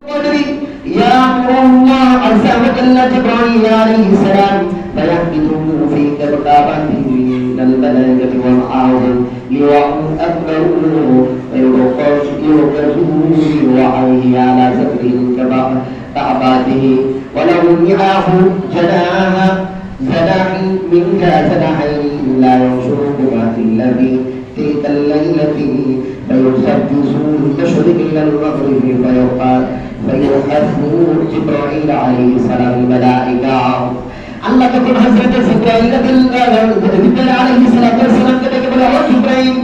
يأمر الله عز وجل جبرائيل عليه السلام فيحبطه في كتابة من الملائكة ومعه لواء أكبر فيركزه بوحيه على سفره كعباته وله معه جناح منك جناحين لا ينشرهما إلا في تلك الليلة فيسبح المشرق إلى المغرب فيحفه جبرائيل عليه السلام الملائكة আল্লাহ যখন হযরত জিবরাইল আলাইহিস সালামকে ডেকে বলে ও জিবরাইল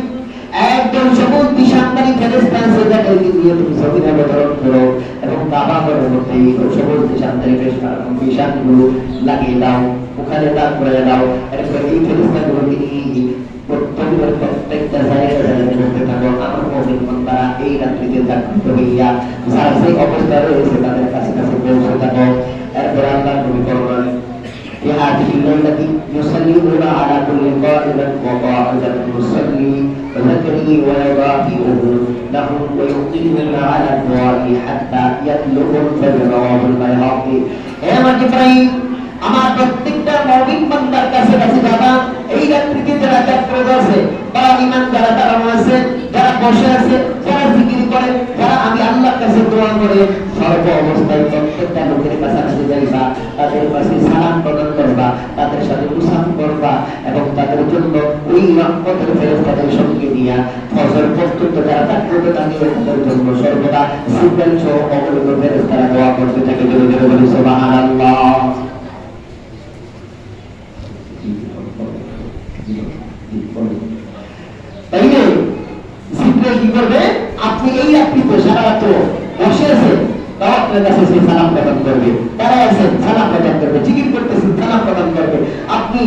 একদম সবুজ দিশান্তরী ফেরেশতা আছে যাদেরকে দিয়ে তুমি জমিনে অবতরণ করো এবং কাবা ঘরের মধ্যে এই সবুজ দিশান্তরী নিশানগুলো লাগিয়ে দাও ওখানে দাঁড় করে দাও এরপর এই ফেরেশতাগুলোকে প্রত্যেকটা জায়গায় মধ্যে থাকো আমার মুমিন বান্দারা এই রাত্রিতে জাগ্রত হইয়া যারা সেই অবস্থায় রয়েছে তাদের কাছে কাছে পৌঁছে থাকো এরপর আল্লাহ নবী ফরমান في هذه الليلة يصلون على كل قائمة وقاعدة يصلي وذكري ويضاهئه لهم ويقيمون على الدعاء حتى يطلب الفجر رواه البيهقي يا جبرائيل আমার প্রত্যেকটা মুমিন বান্দার কাছে কাছে যাবা এই রাত্রিতে যারা জাগ্রত আছে বা ঈমান যারা তারা আছে যারা বসে আছে যারা জিকির করে যারা আমি আল্লাহর কাছে দোয়া করে সর্ব অবস্থায় প্রত্যেকটা লোকের কাছে যাইবা তাদের কাছে সালাম প্রদান করবা তাদের সাথে মুসাফ করবা এবং তাদের জন্য ওই রহমতের ফেরেশতাদের সঙ্গে নিয়া ফজর পর্যন্ত যারা জাগ্রত থাকে তাদের জন্য সর্বদা জিবরাইল সহ অগণিত ফেরেশতারা দোয়া করতে থাকে জোরে জোরে বলি সুবহানাল্লাহ তাইলে জিবরাইল কি করবে আপনি এই রাত্রিতে সারা রাত বসে আছেন তাও আপনার কাছে সেই সালাম প্রদান করবে দাঁড়ায় আছেন সালাম প্রদান করবে জিকির করতেছেন সালাম প্রদান করবে আপনি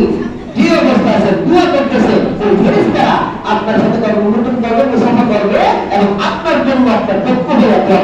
যে অবস্থায় আছেন দোয়া করতেছেন ওই ফেরেশতারা আপনার সাথে কর্মমুক্ত করবে মুসাফা করবে এবং আপনার জন্য আপনার পক্ষ হয়ে দোয়া